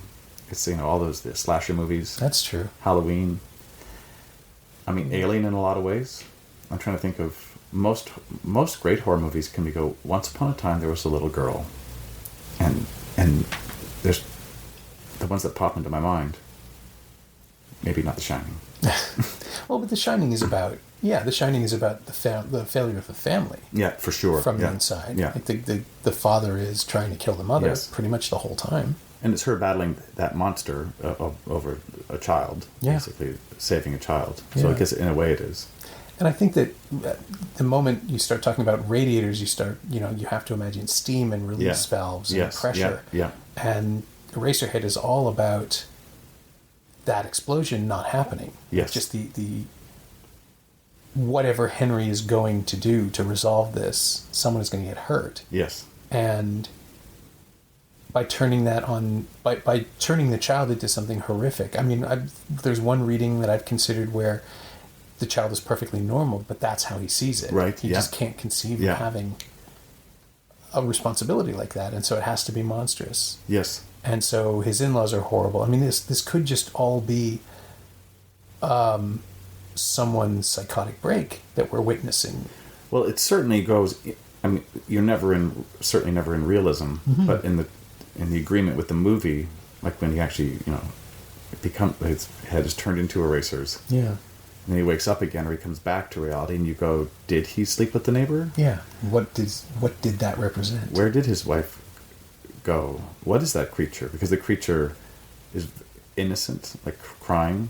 It's all the slasher movies. That's true. Halloween. I mean, Alien in a lot of ways. I'm trying to think of most great horror movies can be once upon a time there was a little girl, and there's the ones that pop into my mind. Maybe not The Shining. Well, but The Shining is about the failure of the family. Yeah, for sure. From the inside. Yeah. Like the father is trying to kill the mother pretty much the whole time. And it's her battling that monster over a child, basically saving a child. So I guess in a way it is. And I think that the moment you start talking about radiators, you have to imagine steam and release valves and pressure. Yeah. And Eraserhead is all about that explosion not happening. Yes. Just the whatever Henry is going to do to resolve this, someone is going to get hurt. Yes. And by turning that on, by turning the child into something horrific. I mean, there's one reading that I've considered where the child is perfectly normal, but that's how he sees it. Right. He just can't conceive of having a responsibility like that, and so it has to be monstrous. Yes. And so his in-laws are horrible. I mean, this could just all be someone's psychotic break that we're witnessing. Well, it certainly goes. I mean, certainly never in realism, but in the agreement with the movie, like when he actually, his head is turned into erasers. Yeah. And then he wakes up again, or he comes back to reality, and you go, did he sleep with the neighbor? Yeah. What did that represent? Where did his wife go? What is that creature? Because the creature is innocent, like crying,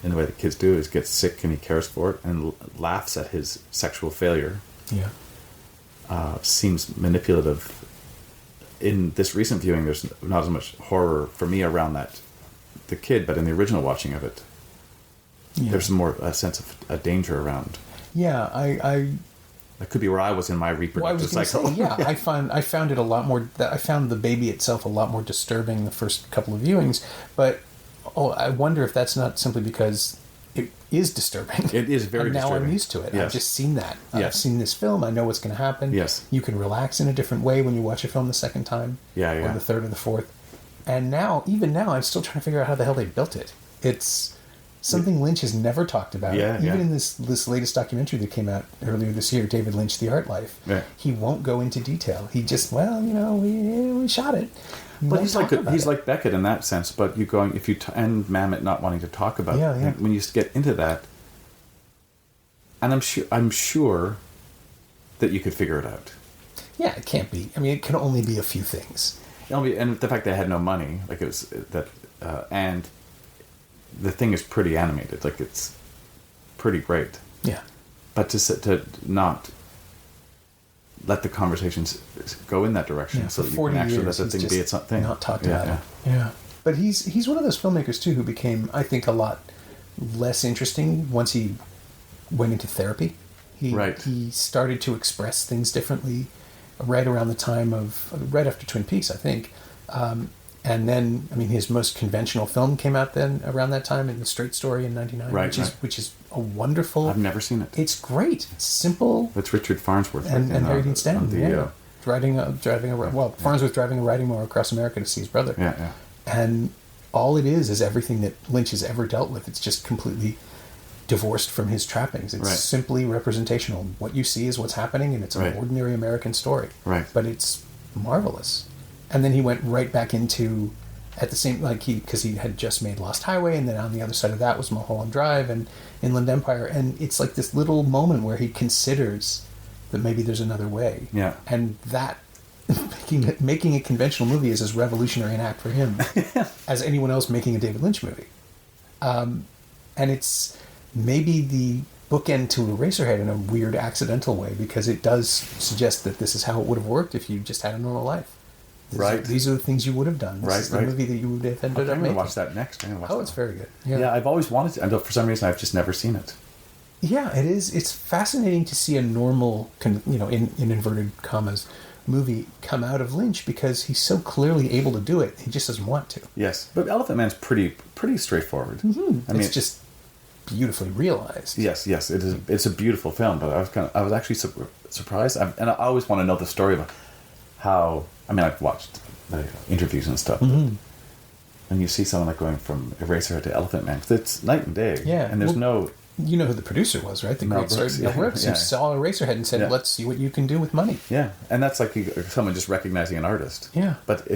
in the way that kids do, is gets sick and he cares for it, and laughs at his sexual failure. Yeah. Seems manipulative. In this recent viewing, there's not as much horror for me around the kid, but in the original watching of it, there's more a sense of a danger around. Yeah, That could be where I was in my reproductive cycle. Say, I found it a lot more. I found the baby itself a lot more disturbing the first couple of viewings, but I wonder if that's not simply because it is disturbing. It is very disturbing. Now I'm used to it. Yes. I've just seen that. Yes. I've seen this film. I know what's going to happen. Yes. You can relax in a different way when you watch a film the second time. Or the third or the fourth. And even now, I'm still trying to figure out how the hell they built it. It's something Lynch has never talked about. Even in this latest documentary that came out earlier this year, David Lynch, The Art Life, he won't go into detail. He just, we shot it. But he's like Beckett in that sense. But you going and Mamet not wanting to talk about it. When you get into that, and I'm sure that you could figure it out. Yeah, it can't be. I mean, it can only be a few things. And the fact they had no money, like it was that, and the thing is pretty animated, like it's pretty great. Yeah. But to not let the conversations go in that direction, so that you can actually let the thing be its own thing. Not talked about it. Yeah. But he's one of those filmmakers too who became, I think, a lot less interesting once he went into therapy. He started to express things differently right around the time right after Twin Peaks, I think. And then, I mean, his most conventional film came out then around that time, in The Straight Story in '99, which is a wonderful. I've never seen it. It's great. It's simple. It's Richard Farnsworth and Harry Dean Stanton. Farnsworth driving a riding mower across America to see his brother. Yeah. And all it is everything that Lynch has ever dealt with. It's just completely divorced from his trappings. It's simply representational. What you see is what's happening, and it's an ordinary American story. Right. But it's marvelous. And then he went right back into, at the same, because he had just made Lost Highway, and then on the other side of that was Mulholland Drive and Inland Empire, and it's like this little moment where he considers that maybe there's another way. Yeah. And that, making a conventional movie is as revolutionary an act for him as anyone else making a David Lynch movie. And it's maybe the bookend to Eraserhead in a weird accidental way, because it does suggest that this is how it would have worked if you just had a normal life. Right. These are the things you would have done. This is the movie that you would have ended up I'm going making. to watch that next. I'm gonna watch It's very good. Yeah. Yeah, I've always wanted to, and for some reason I've just never seen it. Yeah, it is. It's fascinating to see a normal, in inverted commas, movie come out of Lynch because he's so clearly able to do it. He just doesn't want to. Yes, but Elephant Man's pretty straightforward. Mm-hmm. I mean, it's just beautifully realized. Yes, it is. It's a beautiful film, but I was actually surprised, and I always want to know the story of how. I mean, I've watched the interviews and stuff. Mm-hmm. When you see someone like going from Eraserhead to Elephant Man, it's night and day. Yeah, and there's no. You know who the producer was, right? The great Mel Brooks, who saw Eraserhead and said, "Let's see what you can do with money." Yeah, and that's like someone just recognizing an artist. Yeah, but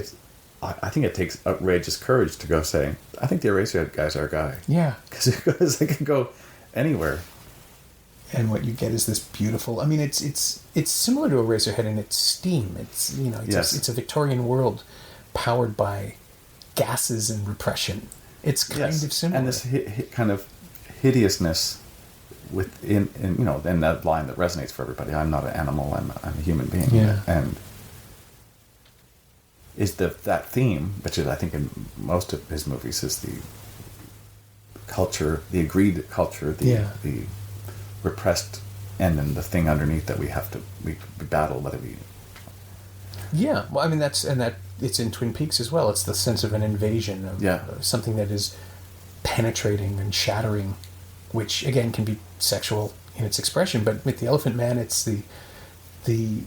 I think it takes outrageous courage to go say, "I think the Eraserhead guy's our guy." Yeah, because they can go anywhere. And what you get is this beautiful. I mean, it's similar to Eraserhead in its steam. It's it's a Victorian world powered by gases and repression. It's kind of similar, and this kind of hideousness within, in that line that resonates for everybody. I'm not an animal. I'm a human being. Yeah, and is that theme, which is I think in most of his movies, is the culture, the agreed culture, the repressed, and then the thing underneath that we battle whether we. Yeah, well, I mean that it's in Twin Peaks as well. It's the sense of an invasion of something that is penetrating and shattering, which again can be sexual in its expression. But with the Elephant Man, it's the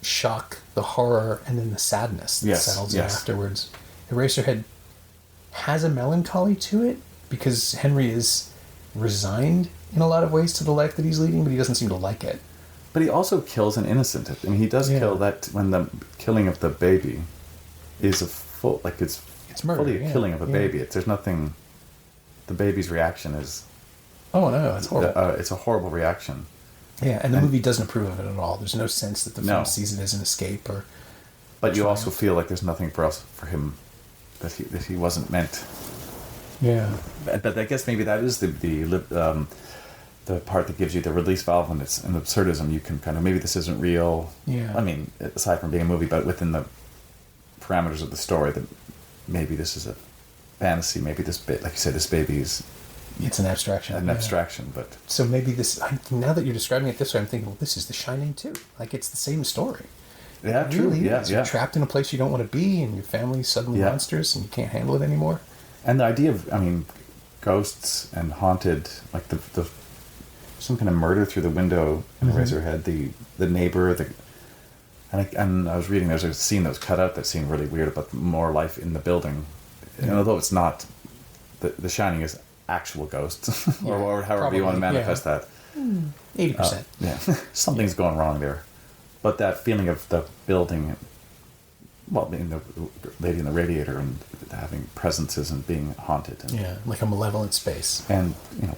shock, the horror, and then the sadness that settles in afterwards. Eraserhead has a melancholy to it because Henry is resigned in a lot of ways to the life that he's leading, but he doesn't seem to like it. But he also kills an innocent. I mean, he does kill that when the killing of the baby is it's murder, fully a killing of a baby. There's nothing. The baby's reaction is. Oh no! It's horrible. It's a horrible reaction. Yeah, and the movie doesn't approve of it at all. There's no sense that the film sees it as an escape or. But you also feel like there's nothing for him that he wasn't meant. Yeah. But I guess maybe that is the part that gives you the release valve when it's an absurdism. You can kind of, maybe this isn't real. Yeah. I mean, aside from being a movie, but within the parameters of the story, that maybe this is a fantasy. Maybe this bit, like you said, this baby is. It's an abstraction. Abstraction, but. So maybe this. Now that you're describing it this way, I'm thinking, well, this is The Shining too. Like it's the same story. Yeah, it true. Really Yeah, is. You're trapped in a place you don't want to be, and your family's suddenly monsters, and you can't handle it anymore. And the idea of, I mean, ghosts and haunted, like the some kind of murder through the window in Eraserhead, the neighbor, and I was reading, there's a scene that was cut out that seemed really weird about more life in the building. And although it's not, the Shining is actual ghosts, or however you want to manifest that. 80%. Something's going wrong there. But that feeling of the building, well, in the lady in the radiator and having presences and being haunted. And, like a malevolent space. And,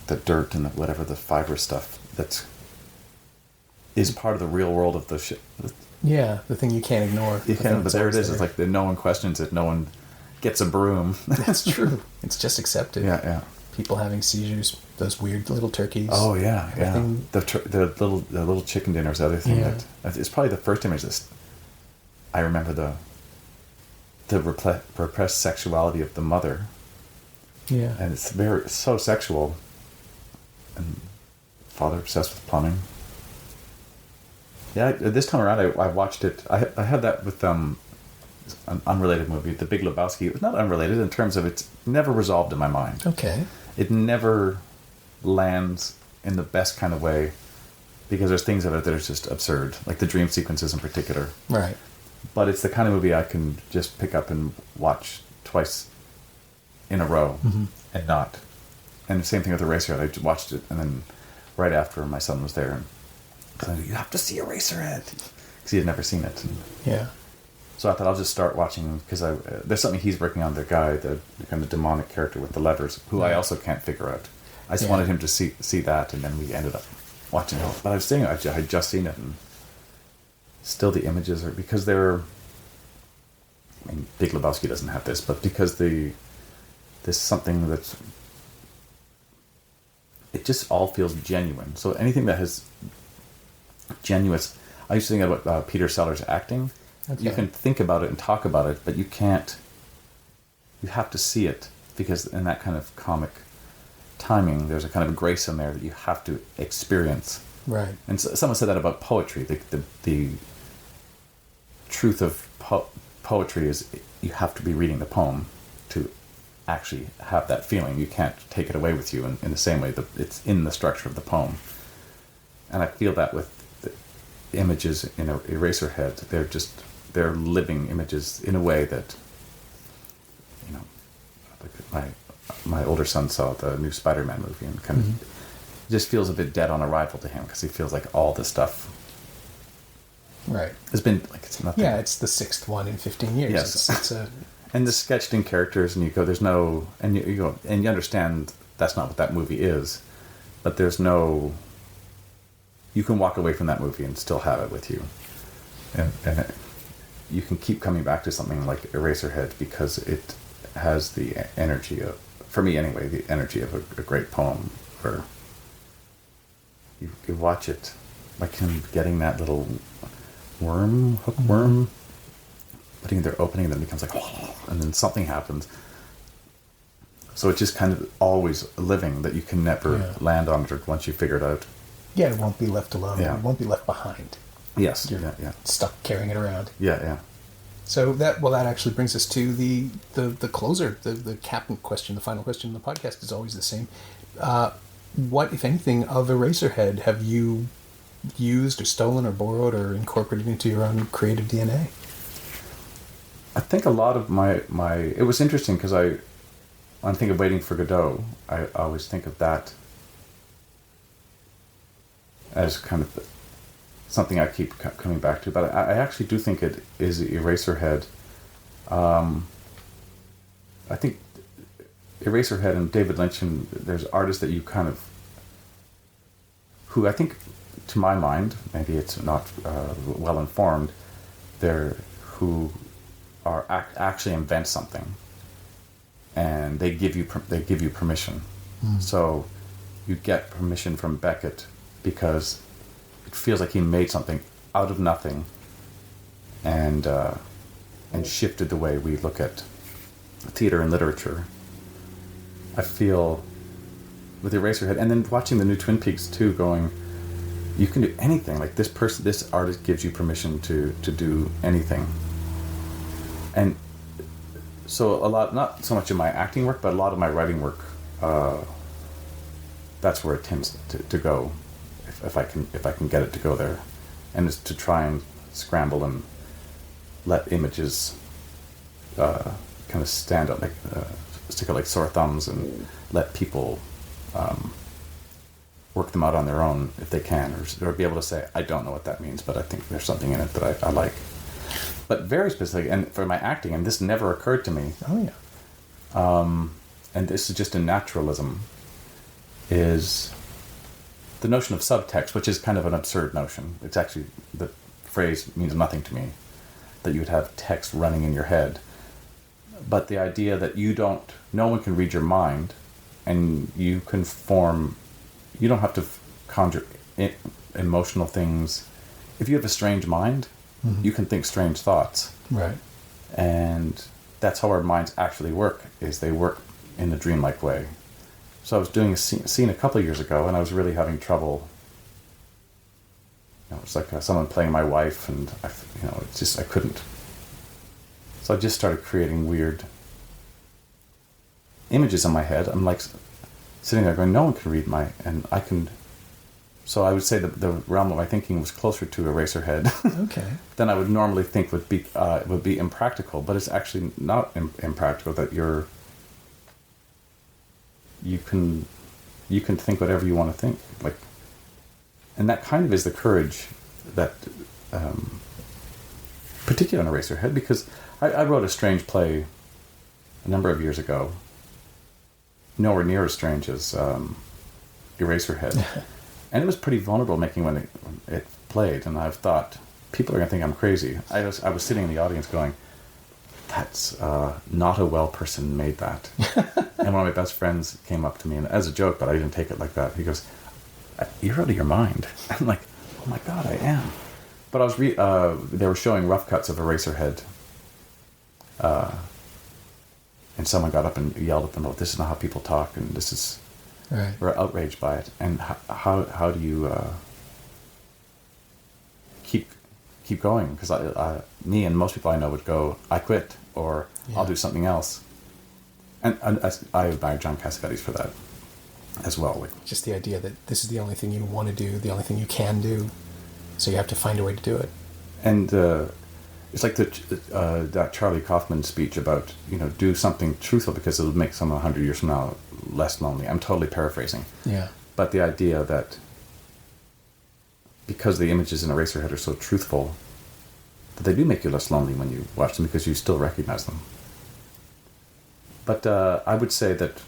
the dirt and whatever the fiber stuff that is part of the real world of the shit. Yeah, the thing you can't ignore. You can, but there it is. There. It's like no one questions it. No one gets a broom. That's true. It's just accepted. Yeah. People having seizures, those weird little turkeys. Oh yeah. The little chicken dinner is the other thing that it's probably the first image that I remember the repressed sexuality of the mother. Yeah. And it's so sexual. And father obsessed with plumbing. Yeah, this time around I watched it. I had that with an unrelated movie, The Big Lebowski. It was not unrelated in terms of it's never resolved in my mind. Okay. It never lands in the best kind of way because there's things of it that are just absurd, like the dream sequences in particular. Right. But it's the kind of movie I can just pick up and watch twice in a row and not. And the same thing with Eraserhead. I watched it and then right after my son was there and said, you have to see Eraserhead because he had never seen it. And, so I thought I'll just start watching because there's something he's working on, the guy, the kind of demonic character with the levers, who I also can't figure out. I just wanted him to see that, and then we ended up watching it. But I was saying I had just seen it, and still the images are, because they're, I mean, Big Lebowski doesn't have this, but because there's something that's, it just all feels genuine. So anything that has genuine, I used to think about Peter Sellers' acting. Okay. You can think about it and talk about it, but you can't. You have to see it, because in that kind of comic timing, there's a kind of grace in there that you have to experience. Right. And someone said that about poetry. The truth of poetry is you have to be reading the poem to actually have that feeling. You can't take it away with you in the same way that it's in the structure of the poem. And I feel that with the images in Eraserhead. They're living images in a way that, you know, like my older son saw the new Spider-Man movie and kind of just feels a bit dead on arrival to him, because he feels like all this stuff Right. has been like it's nothing. Yeah, it's the sixth one in 15 years. Yes. It's a And the sketched in characters, and you go, there's no, and you go, and you understand that's not what that movie is, but there's no, you can walk away from that movie and still have it with you, and you can keep coming back to something like Eraserhead because it has the energy of, for me anyway, the energy of a great poem, where you watch it, like him getting that little hookworm, putting it there, opening, and then it becomes like, and then something happens. So it's just kind of always living, that you can never land on it once you figure it out. Yeah, it won't be left alone. Yeah. It won't be left behind. Yes. You're Yeah. stuck carrying it around. Yeah. So that actually brings us to the closer, the captain question, the final question in the podcast is always the same. What, if anything, of Eraserhead have you used or stolen or borrowed or incorporated into your own creative DNA? I think a lot of my it was interesting, because when I think of Waiting for Godot, I always think of that as kind of something I keep coming back to. But I actually do think it is Eraserhead. I think Eraserhead and David Lynch, and there's artists that you kind of, who I think, to my mind, maybe it's not well informed, they're who are actually invent something, and they give you permission. So you get permission from Beckett because it feels like he made something out of nothing, and shifted the way we look at theater and literature. I feel with Eraserhead, and then watching the new Twin Peaks too, going, you can do anything. Like this artist gives you permission to do anything. And so a lot, not so much in my acting work, but a lot of my writing work, that's where it tends to go, if I can get it to go there, and is to try and scramble and let images kind of stand out, like stick out like sore thumbs, and let people work them out on their own if they can, or be able to say, I don't know what that means, but I think there's something in it that I like. But very specific, and for my acting, and this never occurred to me. Oh yeah. And this is just a naturalism, is the notion of subtext, which is kind of an absurd notion. It's actually, the phrase means nothing to me, that you would have text running in your head. But the idea that no one can read your mind, and you can form, you don't have to conjure emotional things. If you have a strange mind, you can think strange thoughts. Right. And that's how our minds actually work, is they work in a dreamlike way. So I was doing a scene a couple of years ago, and I was really having trouble. It was like someone playing my wife, and I couldn't. So I just started creating weird images in my head. I'm like sitting there going, no one can read and I can. So I would say the realm of my thinking was closer to Eraserhead. Okay. than I would normally think would be impractical, but it's actually not impractical. That you can think whatever you want to think, like, and that kind of is the courage that, particularly on Eraserhead, because I wrote a strange play a number of years ago, nowhere near as strange as Eraserhead. And it was pretty vulnerable making when it played, and I've thought, people are going to think I'm crazy. I was sitting in the audience going, that's not a well person made that. And one of my best friends came up to me, and as a joke, but I didn't take it like that. He goes, you're out of your mind. I'm like, oh my God, I am. But I was they were showing rough cuts of Eraserhead, and someone got up and yelled at them, "Oh, this is not how people talk," and this is Right. we're outraged by it. And how do you keep going? Because me and most people I know would go, "I quit," or "I'll do something else." And I admire John Cassavetes for that as well. Like, Just the idea that this is the only thing you want to do, the only thing you can do, so you have to find a way to do it. and it's like that Charlie Kaufman speech about, do something truthful because it'll make someone 100 years from now less lonely. I'm totally paraphrasing. Yeah. But the idea that because the images in Eraserhead are so truthful, that they do make you less lonely when you watch them because you still recognize them. But I would say that,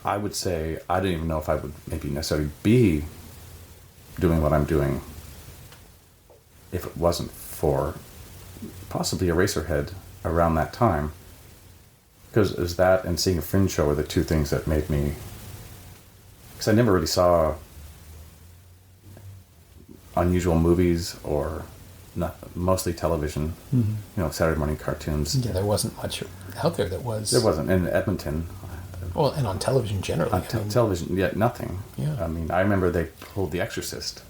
I would say I didn't even know if I would maybe necessarily be doing what I'm doing if it wasn't for possibly Eraserhead around that time. Because it was that and seeing a Fringe show were the two things that made me... Because I never really saw unusual movies or mostly television, Saturday morning cartoons. Yeah, there wasn't much out there that was... There wasn't. In Edmonton... Well, and on television generally. Television, nothing. Yeah. I mean, I remember they pulled The Exorcist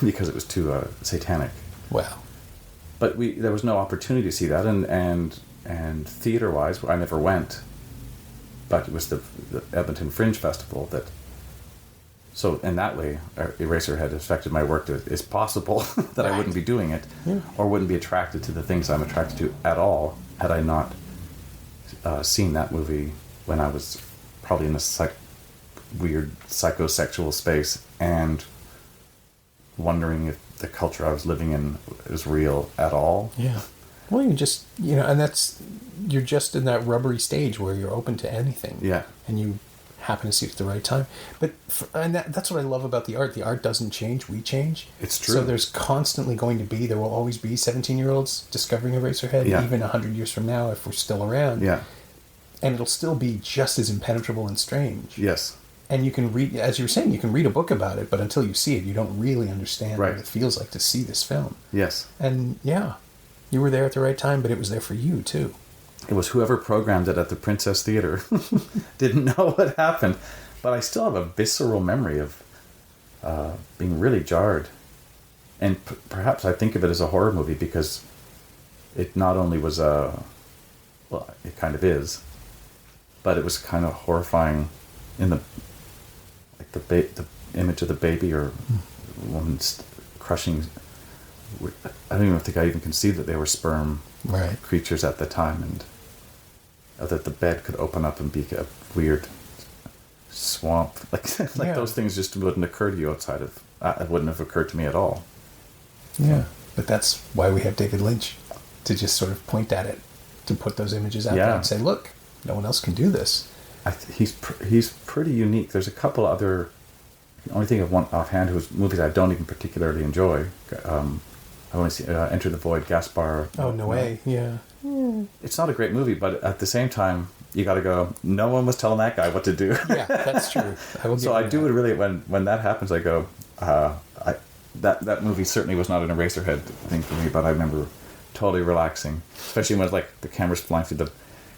because it was too satanic. Wow. But there was no opportunity to see that, and theater-wise, I never went. But it was the Edmonton Fringe Festival that... So in that way, Eraserhead affected my work. It's possible that I wouldn't be doing it, or wouldn't be attracted to the things I'm attracted to at all had I not seen that movie when I was probably in this weird psychosexual space and wondering if the culture I was living in is real at all. Yeah. Well, you just, and you're just in that rubbery stage where you're open to anything. Yeah. And you happen to see it at the right time. But, that's what I love about the art. The art doesn't change, we change. It's true. So there will always be 17-year-olds discovering Eraserhead, even 100 years from now if we're still around. Yeah. And it'll still be just as impenetrable and strange. Yes. And you can read, as you were saying, you can read a book about it, but until you see it, you don't really understand what it feels like to see this film. Yes. And you were there at the right time, but it was there for you too. It was whoever programmed it at the Princess Theater didn't know what happened. But I still have a visceral memory of being really jarred. And perhaps I think of it as a horror movie because it not only was it kind of is, but it was kind of horrifying in the image of the baby or woman crushing. I don't even think I even conceived that they were sperm creatures at the time, and that the bed could open up and be a weird swamp. Those things just wouldn't occur to you outside of... it wouldn't have occurred to me at all. Yeah, but that's why we have David Lynch, to just sort of point at it, to put those images out there and say, look, no one else can do this. He's pretty unique. There's a couple other... I can only think of one offhand whose movies I don't even particularly enjoy. I only see Enter the Void, Gaspar. Oh, Noé, yeah. It's not a great movie, but at the same time, you got to go, no one was telling that guy what to do. Yeah, that's true. I do it really, when that happens, I go, that movie certainly was not an Eraserhead thing for me, but I remember totally relaxing, especially when the camera's flying through the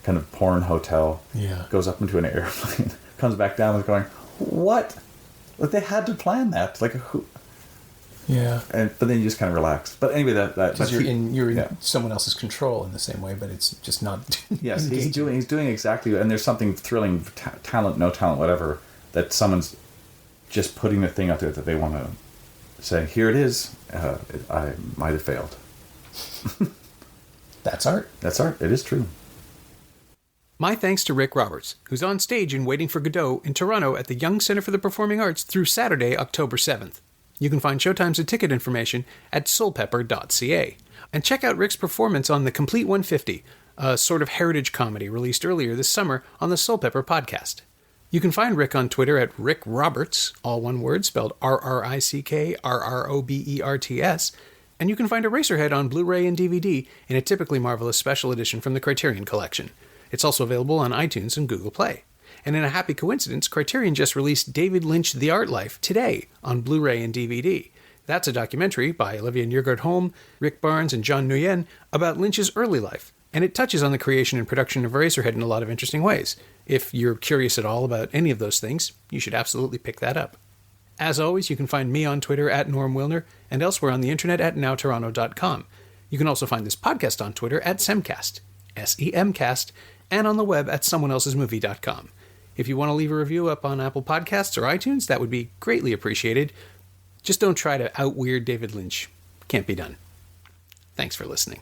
kind of porn hotel, goes up into an airplane, comes back down and going, what? Like, they had to plan that. Like, who... Yeah. But then you just kind of relax. But anyway, because you're in someone else's control in the same way, but it's just not. Yes, he's doing exactly, and there's something thrilling, talent, no talent, whatever, that someone's just putting the thing out there that they want to say, here it is. I might have failed. That's art. That's art. It is true. My thanks to Rick Roberts, who's on stage in Waiting For Godot in Toronto at the Young Centre for the Performing Arts through Saturday, October 7th. You can find showtimes and ticket information at soulpepper.ca. And check out Rick's performance on The Complete 150, a sort of heritage comedy released earlier this summer on the Soulpepper podcast. You can find Rick on Twitter at Rick Roberts, all one word, spelled RRICKRROBERTS, and you can find Eraserhead on Blu-ray and DVD in a typically marvelous special edition from the Criterion Collection. It's also available on iTunes and Google Play. And in a happy coincidence, Criterion just released David Lynch, The Art Life today on Blu-ray and DVD. That's a documentary by Olivia Nygaard-Holm, Rick Barnes, and John Nguyen about Lynch's early life, and it touches on the creation and production of Eraserhead in a lot of interesting ways. If you're curious at all about any of those things, you should absolutely pick that up. As always, you can find me on Twitter at Norm Wilner and elsewhere on the internet at nowtoronto.com. You can also find this podcast on Twitter at Semcast, S-E-M-Cast, and on the web at someoneelsesmovie.com. If you want to leave a review up on Apple Podcasts or iTunes, that would be greatly appreciated. Just don't try to out-weird David Lynch. Can't be done. Thanks for listening.